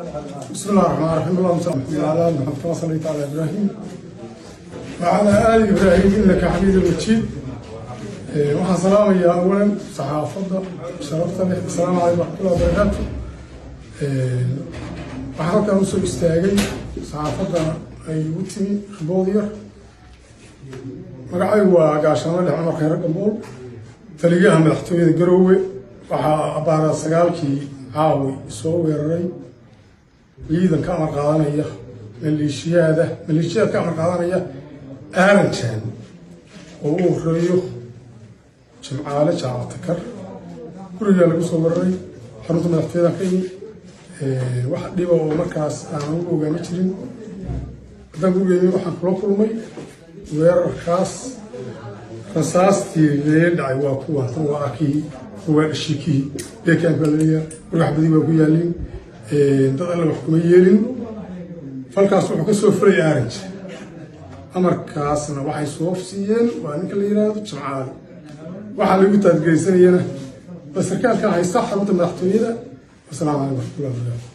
بسم الله الرحمن الرحيم. اللهم صل على محمد وصليت على ابراهيم وعلى ال ابراهيم انك حميد مجيد. waxaan salaamayaa awalan saxaafadda sharafta leh. Assalaamu calaykum waraxmatullahi wabarakaatu. waxaan halkan usoo istaagay saxaafadda ay ugu timi khibood yar. magacaygu waa gaashaano dhex cumar khayre gambool, taliyaha madaxtooyada Garowe. waxaa abaaraa 9kii caawi soo weeraray ciidan ka amar qaadanaya maleeshiyada ka amar qaadanaya aaranjan oo uu horeeyo jimcaale jaacatakar. guriga lagu soo weeraray xarunta madaxtooyada ka yimi. wax dhiba oo markaas aan ugu ogaama jirin. haddaan gurigeeni waxaan kula kulmay weerarkaas. rasaastii lee dhacay waa kuwa waa kii waa dhashikii deegaanka leeyahay warxbadi waa ku yaalin. dad alla wax kuma yeelin. falkaas wuxuu ka soo fulay aaranj. amarkaasna waxay soo siiyeen waa ninka la yiraahdo jimcaale. waxaa lagu taadgeysanayana basarkaalka haysta xarunta madaxtooyada. Assalaamu calaykum warahmatullahi wabarakatuh.